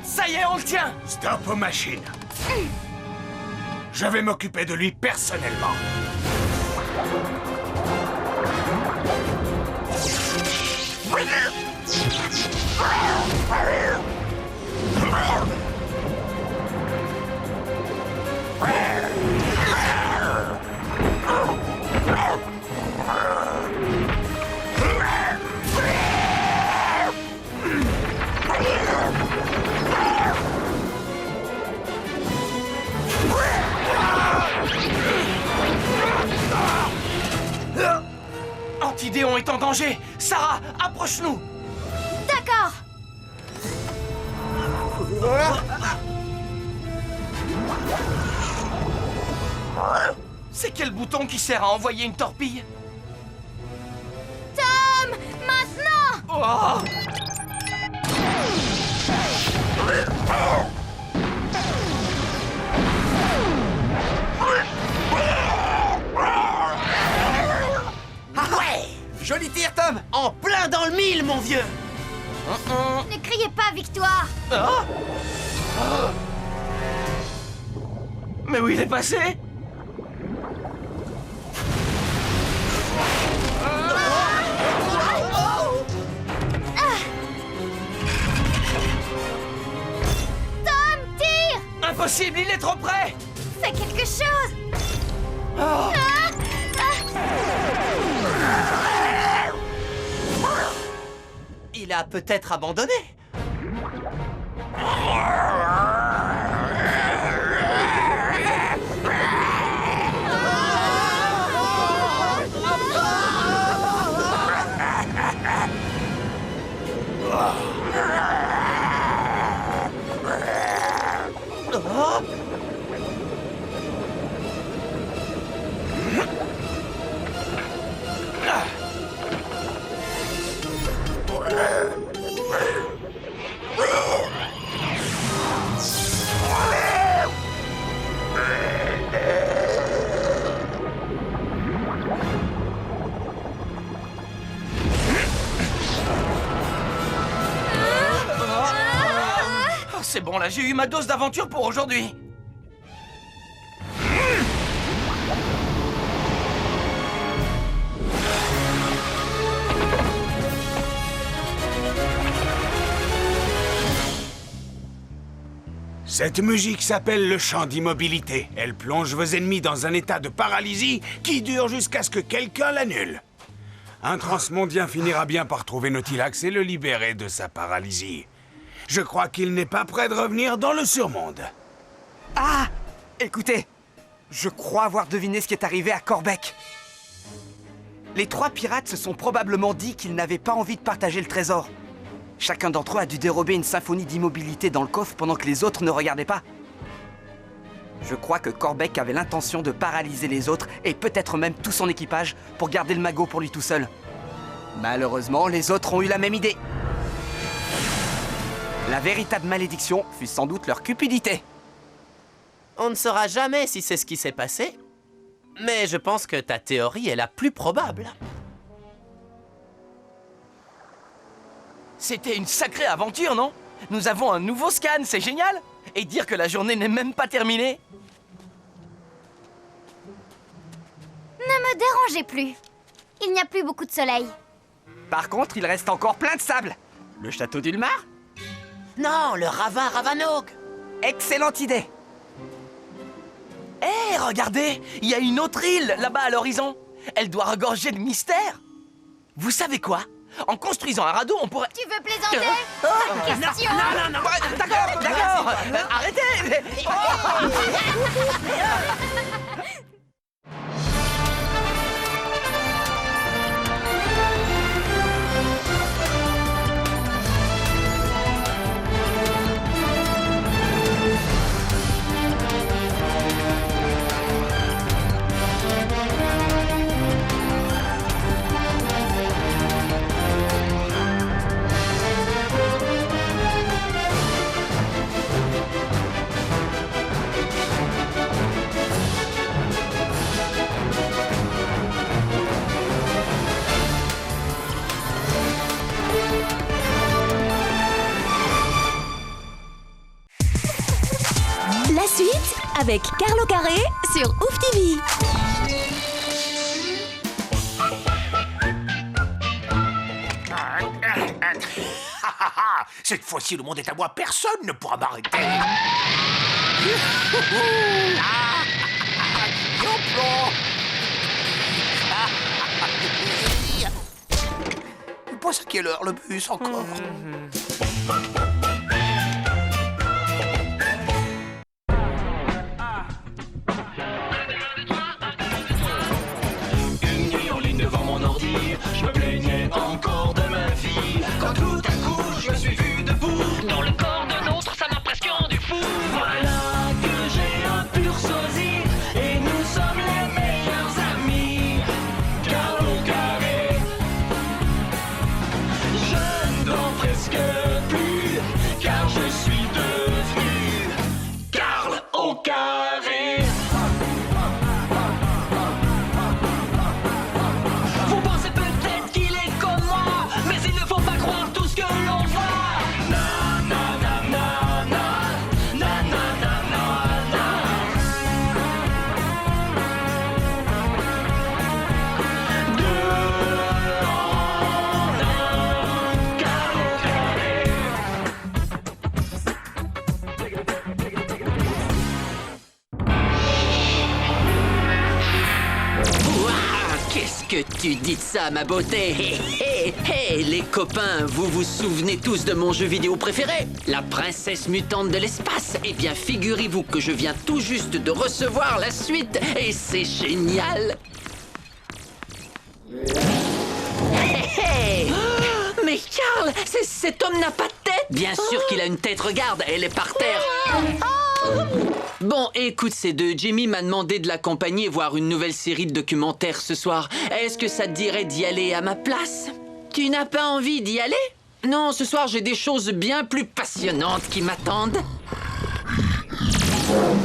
Ça y est, on le tient! Stop aux machines. Je vais m'occuper de lui personnellement. Antidéon est en danger! Sarah, approche-nous! D'accord. C'est quel bouton qui sert à envoyer une torpille? Tom, maintenant! Oh! Ouais! Joli tir, Tom! En plein dans le mille, mon vieux! Ne criez pas victoire. Ah! Mais où il est passé? Tom, tire! Impossible, il est trop près! Fais quelque chose. Oh! Il a peut-être abandonné. Oh, c'est bon, là, j'ai eu ma dose d'aventure pour aujourd'hui. Cette musique s'appelle le chant d'immobilité. Elle plonge vos ennemis dans un état de paralysie qui dure jusqu'à ce que quelqu'un l'annule. Un transmondien finira bien par trouver Nautilax et le libérer de sa paralysie. Je crois qu'il n'est pas prêt de revenir dans le surmonde. Ah! Écoutez, je crois avoir deviné ce qui est arrivé à Corbeck. Les trois pirates se sont probablement dit qu'ils n'avaient pas envie de partager le trésor. Chacun d'entre eux a dû dérober une symphonie d'immobilité dans le coffre pendant que les autres ne regardaient pas. Je crois que Corbeck avait l'intention de paralyser les autres et peut-être même tout son équipage pour garder le magot pour lui tout seul. Malheureusement, les autres ont eu la même idée. La véritable malédiction fut sans doute leur cupidité. On ne saura jamais si c'est ce qui s'est passé, mais je pense que ta théorie est la plus probable. C'était une sacrée aventure, non? Nous avons un nouveau scan, c'est génial! Et dire que la journée n'est même pas terminée? Ne me dérangez plus. Il n'y a plus beaucoup de soleil. Par contre, il reste encore plein de sable. Le château d'Ulmar? Non, le ravin Ravanogue! Excellente idée! Hé, regardez! Il y a une autre île, là-bas à l'horizon. Elle doit regorger de mystères. Vous savez quoi? En construisant un radeau, on pourrait... Tu veux plaisanter? Question! Non, d'accord, arrêtez! avec Carlo Carré sur Ouf TV. Cette fois-ci, le monde est à moi. Personne ne pourra m'arrêter. Il passe à quelle heure le bus encore? Une nuit en ligne devant mon ordi, je me plaignais encore de ma vie. Quand tout à coup je me suis vu debout dans le corps d'un autre, ça m'a presque rendu fou. Voilà que j'ai un pur sosie et nous sommes les meilleurs amis. Carlo Carré, je ne dors presque plus car je suis devenu Carl au carré. Vous pensez peut-être qu'il est comme moi, mais il ne faut pas croire tout ce que l'on voit. Na na na na na, na na na na na. Deux en un, Carlo Carré. Ouah, qu'est-ce que tu dis de ça, ma beauté? Hé, hé, hé, les copains, vous vous souvenez tous de mon jeu vidéo préféré? La princesse mutante de l'espace? Eh bien, figurez-vous que je viens tout juste de recevoir la suite, et c'est génial! Hé, hé. Mais Carl, cet homme n'a pas de tête! Bien sûr qu'il a une tête, regarde, elle est par terre! Bon, écoute, ces deux. Jimmy m'a demandé de l'accompagner voir une nouvelle série de documentaires ce soir. Est-ce que ça te dirait d'y aller à ma place? Tu n'as pas envie d'y aller? Non, ce soir, j'ai des choses bien plus passionnantes qui m'attendent.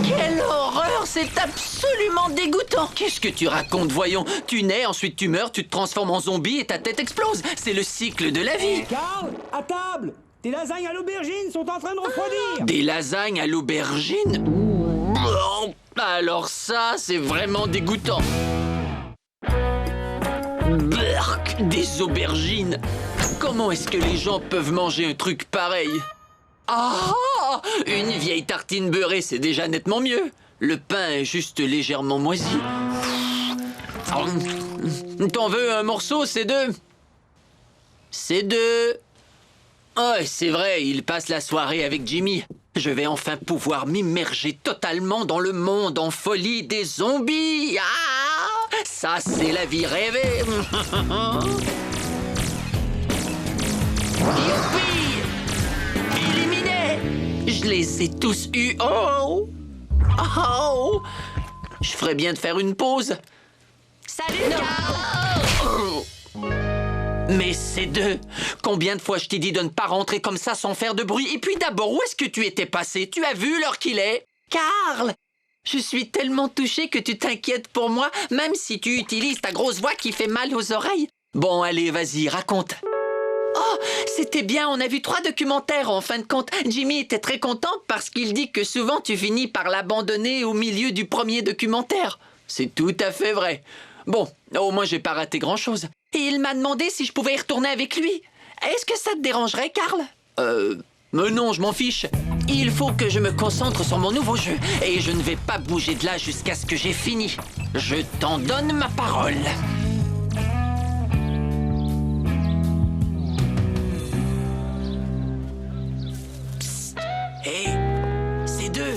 Quelle horreur! C'est absolument dégoûtant! Qu'est-ce que tu racontes, voyons? Tu nais, ensuite tu meurs, tu te transformes en zombie et ta tête explose. C'est le cycle de la vie. Carl, à table! Tes lasagnes à l'aubergine sont en train de refroidir! Des lasagnes à l'aubergine? Alors ça, c'est vraiment dégoûtant. Berk, des aubergines. Comment est-ce que les gens peuvent manger un truc pareil? Ah! Une vieille tartine beurrée, c'est déjà nettement mieux. Le pain est juste légèrement moisi. T'en veux un morceau, c'est deux? C'est deux. Oh, c'est vrai, il passe la soirée avec Jimmy. Je vais enfin pouvoir m'immerger totalement dans le monde en folie des zombies. Ah! Ça, c'est la vie rêvée. Youpi! Éliminé! Je les ai tous eus. Oh! Oh! Je ferais bien de faire une pause. Salut, Carl! Oh! Mais c'est deux. Combien de fois je t'ai dit de ne pas rentrer comme ça sans faire de bruit? Et puis d'abord, où est-ce que tu étais passé? Tu as vu l'heure qu'il est? Carl! Je suis tellement touchée que tu t'inquiètes pour moi, même si tu utilises ta grosse voix qui fait mal aux oreilles. Bon, allez, vas-y, raconte. Oh, c'était bien, on a vu 3 documentaires en fin de compte. Jimmy était très content parce qu'il dit que souvent tu finis par l'abandonner au milieu du premier documentaire. C'est tout à fait vrai. Bon, au moins j'ai pas raté grand-chose. Et il m'a demandé si je pouvais y retourner avec lui. Est-ce que ça te dérangerait, Carl? Mais non, je m'en fiche. Il faut que je me concentre sur mon nouveau jeu. Et je ne vais pas bouger de là jusqu'à ce que j'ai fini. Je t'en donne ma parole. Psst. Hé, c'est deux.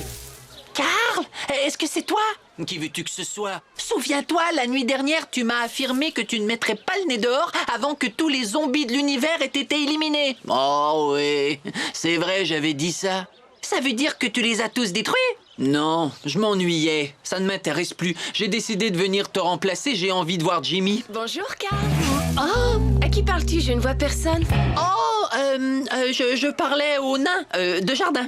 Carl, est-ce que c'est toi? Qui veux-tu que ce soit? Souviens-toi, la nuit dernière, tu m'as affirmé que tu ne mettrais pas le nez dehors avant que tous les zombies de l'univers aient été éliminés. Oh oui, c'est vrai, j'avais dit ça. Ça veut dire que tu les as tous détruits? Non, je m'ennuyais. Ça ne m'intéresse plus. J'ai décidé de venir te remplacer. J'ai envie de voir Jimmy. Bonjour, Carl. Oh, à qui parles-tu? Je ne vois personne. Oh, je parlais au nain de jardin.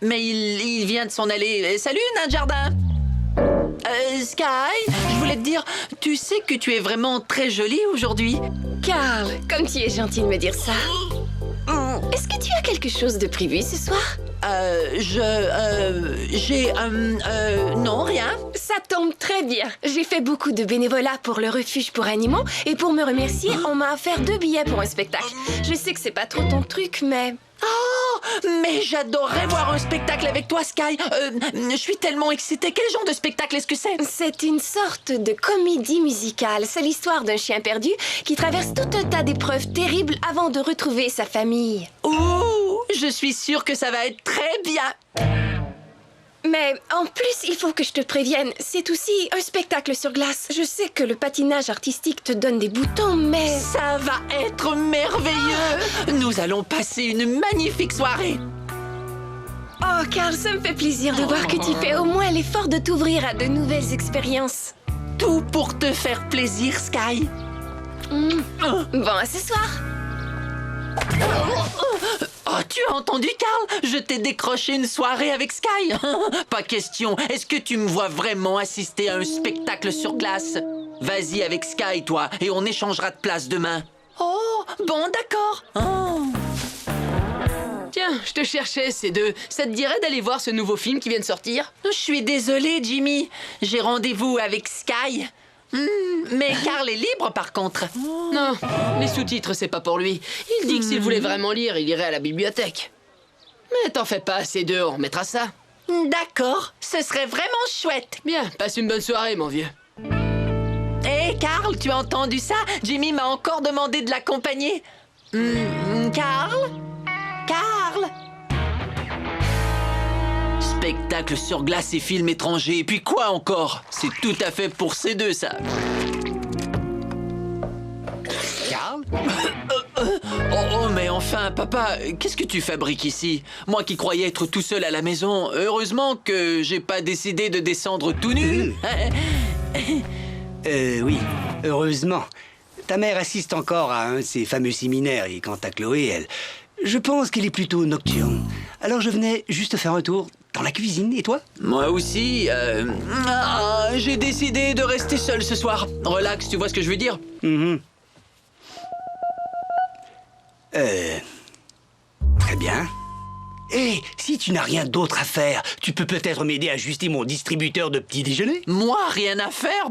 Mais il vient de s'en aller. Salut, nain de jardin. Sky, je voulais te dire, tu sais que tu es vraiment très jolie aujourd'hui. Carl, comme tu es gentil de me dire ça. Est-ce que tu as quelque chose de prévu ce soir? Non, rien. Ça tombe très bien. J'ai fait beaucoup de bénévolat pour le refuge pour animaux et pour me remercier, on m'a offert 2 billets pour un spectacle. Je sais que c'est pas trop ton truc, mais... Oh, mais j'adorerais voir un spectacle avec toi, Sky. Je suis tellement excitée. Quel genre de spectacle est-ce que c'est? C'est une sorte de comédie musicale. C'est l'histoire d'un chien perdu qui traverse tout un tas d'épreuves terribles avant de retrouver sa famille. Ouh, je suis sûre que ça va être très bien. Mais en plus, il faut que je te prévienne, c'est aussi un spectacle sur glace. Je sais que le patinage artistique te donne des boutons, mais... Ça va être merveilleux. Nous allons passer une magnifique soirée. Oh, Carl, ça me fait plaisir de voir que tu fais au moins l'effort de t'ouvrir à de nouvelles expériences. Tout pour te faire plaisir, Sky. Bon, à ce soir. Oh, tu as entendu, Carl? Je t'ai décroché une soirée avec Sky. Pas question. Est-ce que tu me vois vraiment assister à un spectacle sur glace? Vas-y avec Sky, toi, et on échangera de place demain. Oh, bon, d'accord. Oh. Tiens, je te cherchais, ces deux. Ça te dirait d'aller voir ce nouveau film qui vient de sortir? Je suis désolée, Jimmy. J'ai rendez-vous avec Sky. Mais Carl est libre, par contre. Non, les sous-titres, c'est pas pour lui. Il dit que s'il voulait vraiment lire, il irait à la bibliothèque. Mais t'en fais pas, ces deux, on remettra ça. D'accord, ce serait vraiment chouette. Bien, passe une bonne soirée, mon vieux. Hé, Carl, tu as entendu ça? Jimmy m'a encore demandé de l'accompagner. Carl? Carl? Spectacle sur glace et film étranger. Et puis quoi encore? C'est tout à fait pour ces deux, ça. Carl? Oh, mais enfin, papa, qu'est-ce que tu fabriques ici? Moi qui croyais être tout seul à la maison, heureusement que j'ai pas décidé de descendre tout nu. Oui, heureusement. Ta mère assiste encore à un de ces fameux séminaires et quant à Chloé, elle... Je pense qu'elle est plutôt nocturne. Alors je venais juste faire un tour dans la cuisine, et toi? Moi aussi, j'ai décidé de rester seul ce soir. Relax, tu vois ce que je veux dire? Très bien. Et si tu n'as rien d'autre à faire, tu peux peut-être m'aider à ajuster mon distributeur de petit déjeuner? Moi, rien à faire?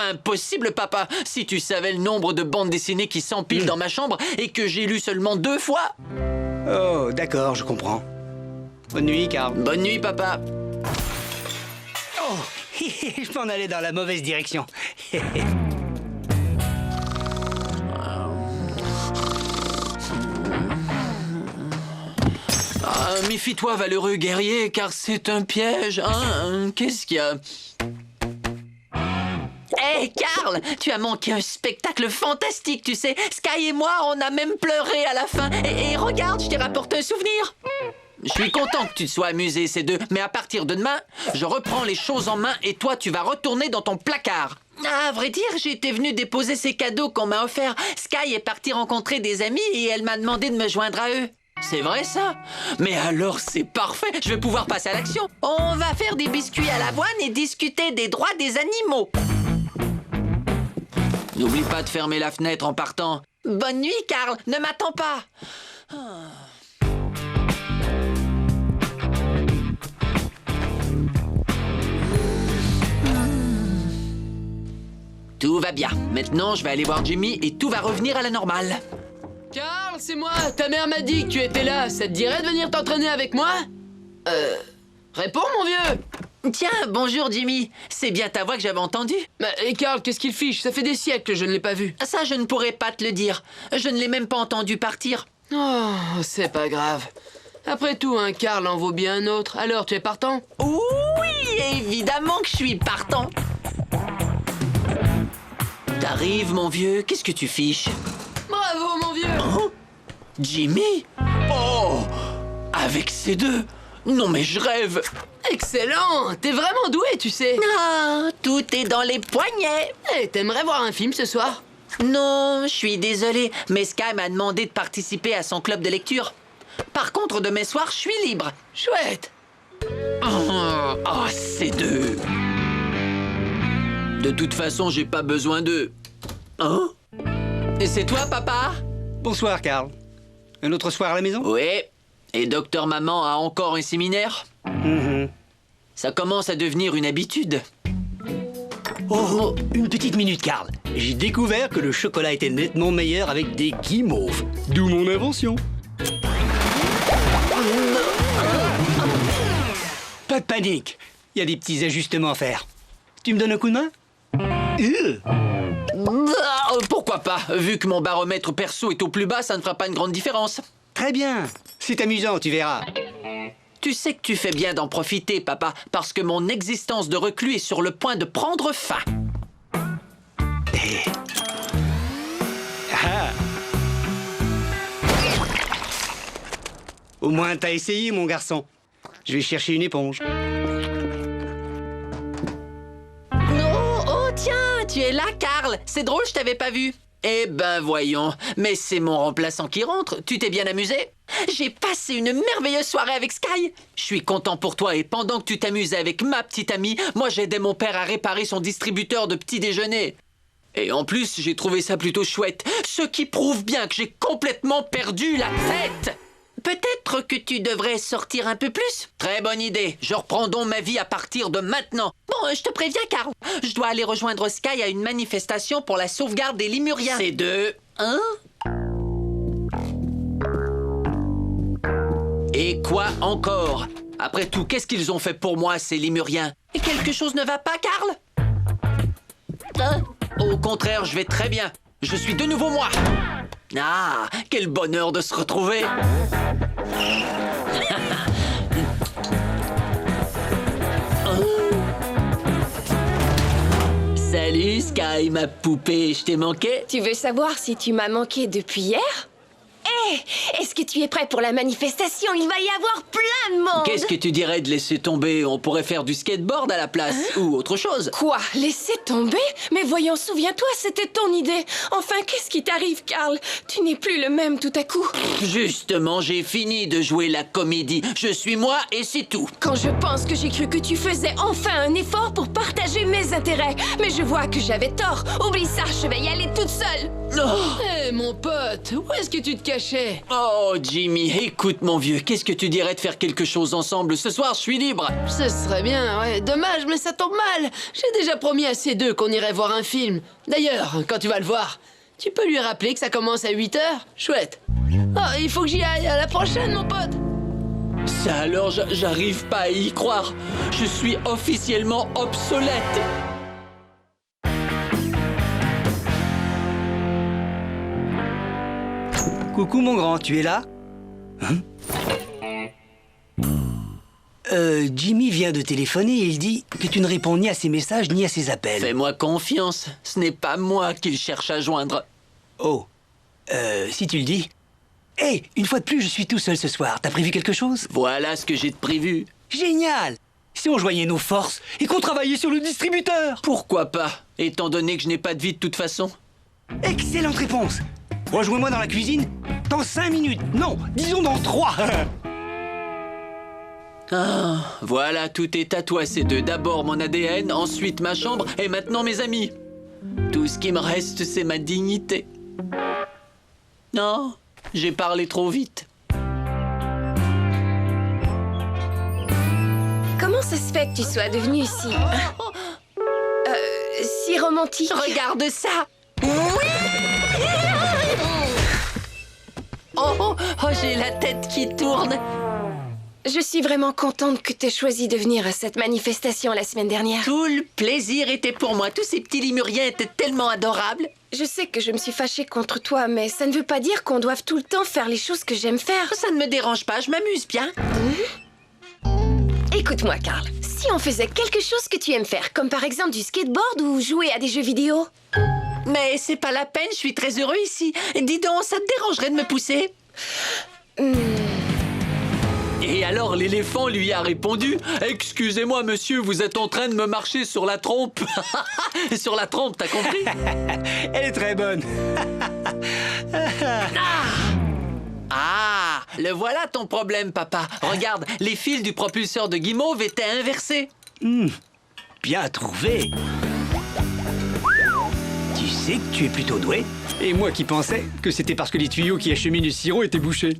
Impossible, papa. Si tu savais le nombre de bandes dessinées qui s'empilent dans ma chambre et que j'ai lu seulement 2 fois. Oh, d'accord, je comprends. Bonne nuit, Carl. Bonne nuit, papa. Oh, je m'en allais dans la mauvaise direction. Méfie-toi, valeureux guerrier, car c'est un piège. Hein? Qu'est-ce qu'il y a? Hé, Carl, tu as manqué un spectacle fantastique, tu sais. Sky et moi, on a même pleuré à la fin. Et regarde, je t'ai rapporté un souvenir. Je suis content que tu te sois amusé, ces deux. Mais à partir de demain, je reprends les choses en main et toi, tu vas retourner dans ton placard. À vrai dire, j'étais venu déposer ces cadeaux qu'on m'a offerts. Sky est partie rencontrer des amis et elle m'a demandé de me joindre à eux. C'est vrai, ça? Mais alors, c'est parfait. Je vais pouvoir passer à l'action. On va faire des biscuits à l'avoine et discuter des droits des animaux. N'oublie pas de fermer la fenêtre en partant. Bonne nuit, Carl. Ne m'attends pas. Tout va bien. Maintenant, je vais aller voir Jimmy et tout va revenir à la normale. Carl, c'est moi. Ta mère m'a dit que tu étais là. Ça te dirait de venir t'entraîner avec moi? Réponds, mon vieux. Tiens, bonjour, Jimmy. C'est bien ta voix que j'avais entendue. Et Carl, qu'est-ce qu'il fiche? Ça fait des siècles que je ne l'ai pas vu. Ça, je ne pourrais pas te le dire. Je ne l'ai même pas entendu partir. Oh, c'est pas grave. Après tout, un Carl en vaut bien un autre. Alors, tu es partant? Oui, évidemment que je suis partant. T'arrives, mon vieux. Qu'est-ce que tu fiches? Bravo, mon vieux. Oh, Jimmy? Oh, avec ces deux? Non, mais je rêve. Excellent. T'es vraiment doué, tu sais. Ah, tout est dans les poignets. Et t'aimerais voir un film ce soir? Non, je suis désolée, mais Sky m'a demandé de participer à son club de lecture. Par contre, demain soir, je suis libre. Chouette. Oh, ces deux. De toute façon, j'ai pas besoin d'eux. Hein? Et c'est toi, papa? Bonsoir, Carl. Un autre soir à la maison? Oui. Et Docteur Maman a encore un séminaire? Ça commence à devenir une habitude. Oh, une petite minute, Karl. J'ai découvert que le chocolat était nettement meilleur avec des guimauves. D'où mon invention. Pas de panique. Il y a des petits ajustements à faire. Tu me donnes un coup de main? Pourquoi pas? Vu que mon baromètre perso est au plus bas, ça ne fera pas une grande différence. Très bien. C'est amusant, tu verras. Tu sais que tu fais bien d'en profiter, papa, parce que mon existence de reclus est sur le point de prendre fin. Au moins, t'as essayé, mon garçon. Je vais chercher une éponge. Oh, tiens, tu es là, Karl. C'est drôle, je t'avais pas vu. Eh ben, voyons. Mais c'est mon remplaçant qui rentre. Tu t'es bien amusé? J'ai passé une merveilleuse soirée avec Sky. Je suis content pour toi et pendant que tu t'amusais avec ma petite amie, moi j'aidais mon père à réparer son distributeur de petit déjeuner. Et en plus, j'ai trouvé ça plutôt chouette. Ce qui prouve bien que j'ai complètement perdu la tête. Peut-être que tu devrais sortir un peu plus? Très bonne idée. Je reprends donc ma vie à partir de maintenant. Bon, je te préviens, Karl. Je dois aller rejoindre Sky à une manifestation pour la sauvegarde des Limuriens. C'est 2, 1... Et quoi encore? Après tout, qu'est-ce qu'ils ont fait pour moi, ces Limuriens? Et quelque chose ne va pas, Karl? Au contraire, je vais très bien. Je suis de nouveau moi. Ah, quel bonheur de se retrouver. Salut, Sky, ma poupée. Je t'ai manqué? Tu veux savoir si tu m'as manqué depuis hier? Hé, est-ce que tu es prêt pour la manifestation? Il va y avoir plein de monde. Qu'est-ce que tu dirais de laisser tomber? On pourrait faire du skateboard à la place, ou autre chose. Quoi? Laisser tomber? Mais voyons, souviens-toi, c'était ton idée. Enfin, qu'est-ce qui t'arrive, Karl? Tu n'es plus le même tout à coup. Justement, j'ai fini de jouer la comédie. Je suis moi et c'est tout. Quand je pense que j'ai cru que tu faisais enfin un effort pour partager mes intérêts. Mais je vois que j'avais tort. Oublie ça, je vais y aller toute seule. Hé, mon pote, où est-ce que tu te cachais? Oh, Jimmy, écoute, mon vieux, qu'est-ce que tu dirais de faire quelque chose ensemble? Ce soir, je suis libre. Ce serait bien, ouais. Dommage, mais ça tombe mal. J'ai déjà promis à ces deux qu'on irait voir un film. D'ailleurs, quand tu vas le voir, tu peux lui rappeler que ça commence à 8h? Chouette. Oh, il faut que j'y aille. À la prochaine, mon pote. Ça alors, j'arrive pas à y croire. Je suis officiellement obsolète. Coucou, mon grand, tu es là? Jimmy vient de téléphoner et il dit que tu ne réponds ni à ses messages ni à ses appels. Fais-moi confiance, ce n'est pas moi qu'il cherche à joindre. Oh, si tu le dis. Hé, une fois de plus, je suis tout seul ce soir. T'as prévu quelque chose? Voilà ce que j'ai de prévu. Génial! Si on joignait nos forces et qu'on travaillait sur le distributeur? Pourquoi pas, étant donné que je n'ai pas de vie de toute façon? Excellente réponse! Rejoins-moi dans la cuisine dans 5 minutes. Non, disons dans 3. Ah, voilà, tout est à toi, ces deux. D'abord mon ADN, ensuite ma chambre, et maintenant mes amis. Tout ce qui me reste, c'est ma dignité. Non, j'ai parlé trop vite. Comment ça se fait que tu sois devenu si romantique? Regarde ça! Oui! Oh, j'ai la tête qui tourne. Je suis vraiment contente que tu aies choisi de venir à cette manifestation la semaine dernière. Tout le plaisir était pour moi. Tous ces petits Limuriens étaient tellement adorables. Je sais que je me suis fâchée contre toi, mais ça ne veut pas dire qu'on doive tout le temps faire les choses que j'aime faire. Ça ne me dérange pas, je m'amuse bien. Écoute-moi, Karl. Si on faisait quelque chose que tu aimes faire, comme par exemple du skateboard ou jouer à des jeux vidéo? Mais c'est pas la peine, je suis très heureux ici. Dis donc, ça te dérangerait de me pousser? Et alors l'éléphant lui a répondu: excusez-moi monsieur, vous êtes en train de me marcher sur la trompe. Sur la trompe, t'as compris? Elle est très bonne. Ah, le voilà ton problème, papa. Regarde, les fils du propulseur de guimauve étaient inversés. Bien trouvé. Tu sais que tu es plutôt doué. Et moi qui pensais que c'était parce que les tuyaux qui acheminent le sirop étaient bouchés.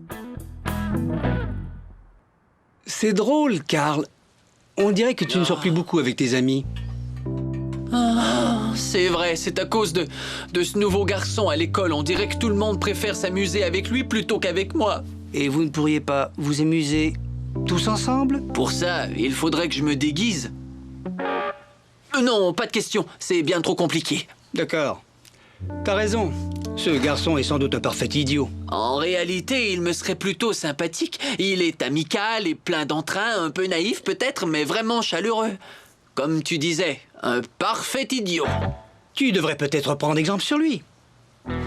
C'est drôle, Karl. On dirait que tu ne sors plus beaucoup avec tes amis. Ah, c'est vrai, c'est à cause de ce nouveau garçon à l'école. On dirait que tout le monde préfère s'amuser avec lui plutôt qu'avec moi. Et vous ne pourriez pas vous amuser tous ensemble? Pour ça, il faudrait que je me déguise. Non, pas de question. C'est bien trop compliqué. D'accord. T'as raison. Ce garçon est sans doute un parfait idiot. En réalité, il me serait plutôt sympathique. Il est amical et plein d'entrain, un peu naïf peut-être, mais vraiment chaleureux. Comme tu disais, un parfait idiot. Tu devrais peut-être prendre exemple sur lui.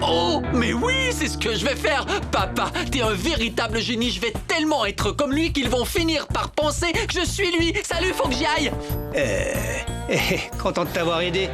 Oh, mais oui, c'est ce que je vais faire. Papa, t'es un véritable génie. Je vais tellement être comme lui qu'ils vont finir par penser que je suis lui. Salut, faut que j'y aille. Content de t'avoir aidé.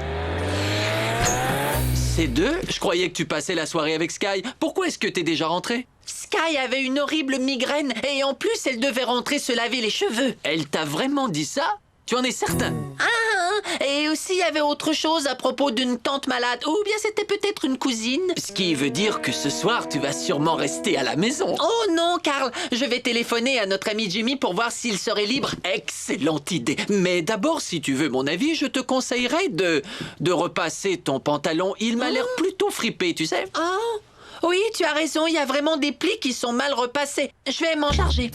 C'est deux? Je croyais que tu passais la soirée avec Sky. Pourquoi est-ce que t'es déjà rentré? Sky avait une horrible migraine et en plus, elle devait rentrer se laver les cheveux. Elle t'a vraiment dit ça? Tu en es certain? Ah, et aussi il y avait autre chose à propos d'une tante malade. Ou bien c'était peut-être une cousine. Ce qui veut dire que ce soir, tu vas sûrement rester à la maison. Oh non, Karl, je vais téléphoner à notre ami Jimmy pour voir s'il serait libre. Excellente idée. Mais d'abord, si tu veux mon avis, je te conseillerais de repasser ton pantalon. Il m'a l'air plutôt fripé, tu sais. Ah, oui, tu as raison, il y a vraiment des plis qui sont mal repassés. Je vais m'en charger.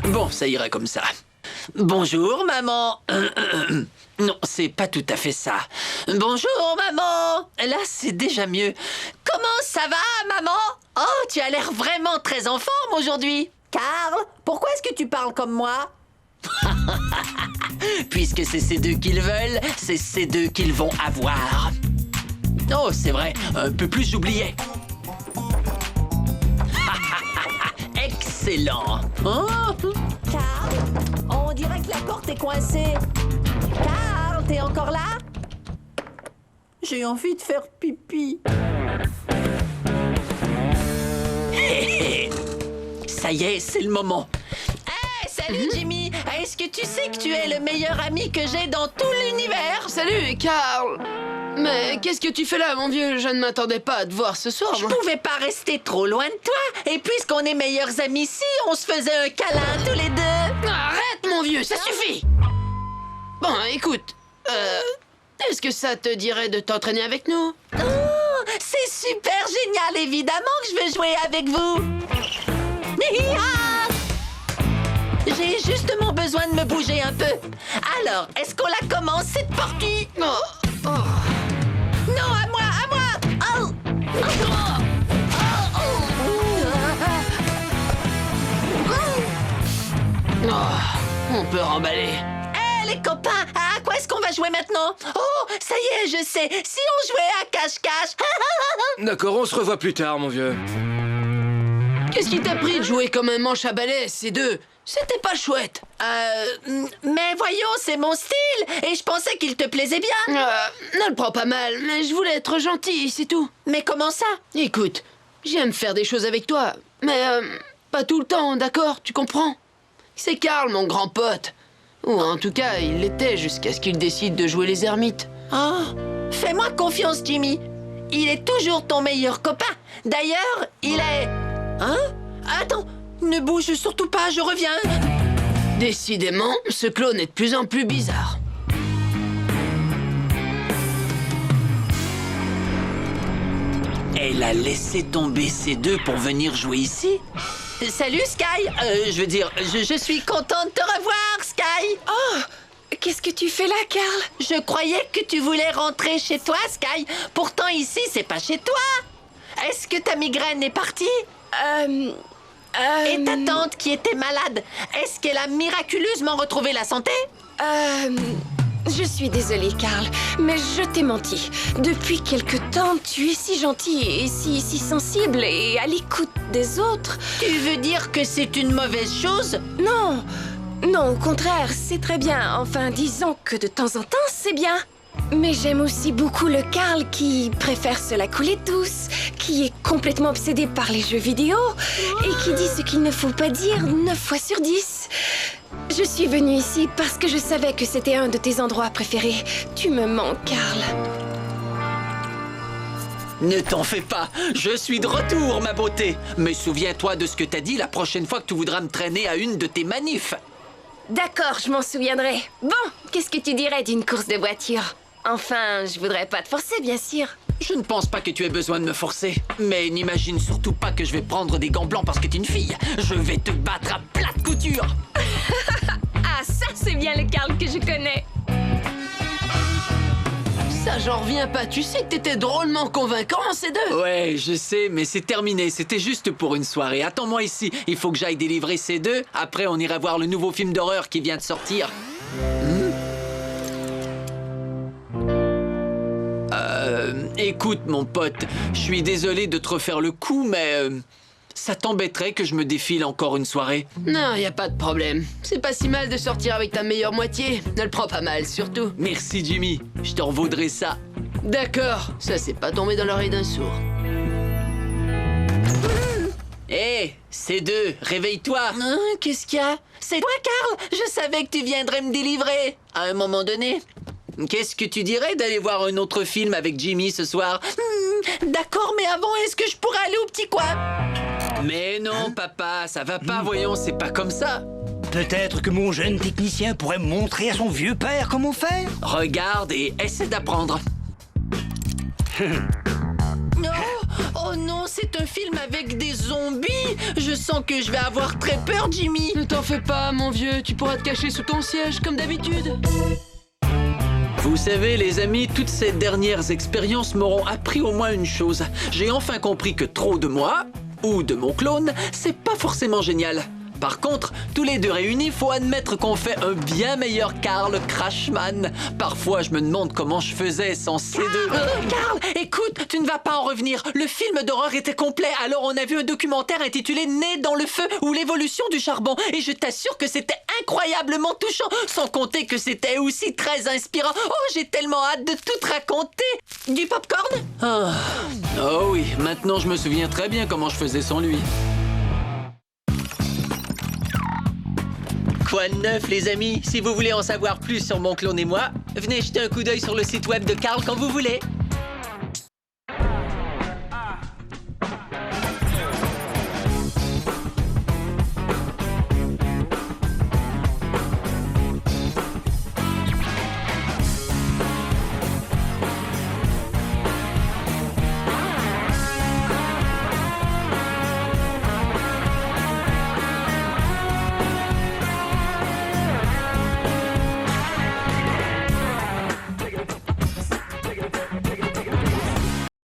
Bon, ça ira comme ça. Bonjour, maman. Non, c'est pas tout à fait ça. Bonjour, maman. Là, c'est déjà mieux. Comment ça va, maman? Oh, tu as l'air vraiment très en forme aujourd'hui. Karl, pourquoi est-ce que tu parles comme moi? Puisque c'est ces deux qu'ils veulent, c'est ces deux qu'ils vont avoir. Oh, c'est vrai, un peu plus j'oubliais. Excellent. Oh. Karl, on dirait que la porte est coincée. Karl, t'es encore là? J'ai envie de faire pipi. Ça y est, c'est le moment. Hey, salut Jimmy. Est-ce que tu sais que tu es le meilleur ami que j'ai dans tout l'univers? Salut, Karl. Mais qu'est-ce que tu fais là, mon vieux? Je ne m'attendais pas à te voir ce soir. Je pouvais pas rester trop loin de toi. Et puisqu'on est meilleurs amis ici, on se faisait un câlin tous les deux. Arrête, mon vieux, ça suffit. Bon, écoute, est-ce que ça te dirait de t'entraîner avec nous? Oh, c'est super génial, évidemment que je veux jouer avec vous. J'ai justement besoin de me bouger un peu. Alors, est-ce qu'on la commence cette partie? Oh. Oh. Non, à moi, à moi. Oh. Oh, on peut remballer. Hé, les copains, à quoi est-ce qu'on va jouer maintenant? Oh, ça y est, je sais. Si on jouait à cache-cache. D'accord, on se revoit plus tard, mon vieux. Qu'est-ce qui t'a pris de jouer comme un manche à balai, ces deux? C'était pas chouette. Mais voyons, c'est mon style. Et je pensais qu'il te plaisait bien. Ne le prends pas mal, mais je voulais être gentil, c'est tout. Mais comment ça? Écoute, j'aime faire des choses avec toi, mais pas tout le temps, d'accord? Tu comprends? C'est Karl, mon grand pote. Ou en tout cas, il l'était jusqu'à ce qu'il décide de jouer les ermites. Oh, fais-moi confiance, Jimmy. Il est toujours ton meilleur copain. D'ailleurs, il est... Hein? Attends, ne bouge surtout pas, je reviens. Décidément, ce clone est de plus en plus bizarre. Elle a laissé tomber ces deux pour venir jouer ici? Salut, Sky. Je veux dire, je suis contente de te revoir, Sky. Oh, qu'est-ce que tu fais là, Karl? Je croyais que tu voulais rentrer chez toi, Sky. Pourtant, ici, c'est pas chez toi. Est-ce que ta migraine est partie? Et ta tante qui était malade, est-ce qu'elle a miraculeusement retrouvé la santé? Je suis désolée, Karl, mais je t'ai menti. Depuis quelque temps, tu es si gentil et si sensible et à l'écoute des autres. Tu veux dire que c'est une mauvaise chose? Non, non, au contraire, c'est très bien. Enfin, disons que de temps en temps, c'est bien. Mais j'aime aussi beaucoup le Carl qui préfère se la couler douce, qui est complètement obsédé par les jeux vidéo et qui dit ce qu'il ne faut pas dire 9 fois sur 10. Je suis venue ici parce que je savais que c'était un de tes endroits préférés. Tu me manques, Carl. Ne t'en fais pas, je suis de retour, ma beauté. Mais souviens-toi de ce que t'as dit la prochaine fois que tu voudras me traîner à une de tes manifs. D'accord, je m'en souviendrai. Bon, qu'est-ce que tu dirais d'une course de voiture? Enfin, je voudrais pas te forcer, bien sûr. Je ne pense pas que tu aies besoin de me forcer. Mais n'imagine surtout pas que je vais prendre des gants blancs parce que t'es une fille. Je vais te battre à plate couture. Ah, ça, c'est bien le Carl que je connais. Ça, j'en reviens pas. Tu sais que t'étais drôlement convaincant en C2. Ouais, je sais, mais c'est terminé. C'était juste pour une soirée. Attends-moi ici. Il faut que j'aille délivrer ces deux. Après, on ira voir le nouveau film d'horreur qui vient de sortir. Écoute, mon pote, je suis désolé de te refaire le coup, mais ça t'embêterait que je me défile encore une soirée? Non, y a pas de problème. C'est pas si mal de sortir avec ta meilleure moitié. Ne le prends pas mal, surtout. Merci, Jimmy. Je t'en vaudrai ça. D'accord, ça c'est pas tombé dans l'oreille d'un sourd. Hé, ces deux, réveille-toi. Qu'est-ce qu'il y a? C'est toi, Carl. Je savais que tu viendrais me délivrer. À un moment donné. Qu'est-ce que tu dirais d'aller voir un autre film avec Jimmy ce soir? D'accord, mais avant, est-ce que je pourrais aller au petit coin? Mais non, papa, ça va pas, voyons, c'est pas comme ça. Peut-être que mon jeune technicien pourrait montrer à son vieux père comment faire. Regarde et essaie d'apprendre. Oh non, c'est un film avec des zombies. Je sens que je vais avoir très peur, Jimmy. Ne t'en fais pas, mon vieux, tu pourras te cacher sous ton siège, comme d'habitude. Vous savez, les amis, toutes ces dernières expériences m'auront appris au moins une chose. J'ai enfin compris que trop de moi, ou de mon clone, c'est pas forcément génial. Par contre, tous les deux réunis, faut admettre qu'on fait un bien meilleur Carl Crashman. Parfois, je me demande comment je faisais sans ces deux. Carl, écoute, tu ne vas pas en revenir. Le film d'horreur était complet, alors on a vu un documentaire intitulé « Né dans le feu » ou « L'évolution du charbon ». Et je t'assure que c'était incroyablement touchant, sans compter que c'était aussi très inspirant. Oh, j'ai tellement hâte de tout te raconter. Du popcorn? Oh oui, maintenant je me souviens très bien comment je faisais sans lui. Quoi de neuf, les amis? Si vous voulez en savoir plus sur mon clone et moi, venez jeter un coup d'œil sur le site web de Carl quand vous voulez.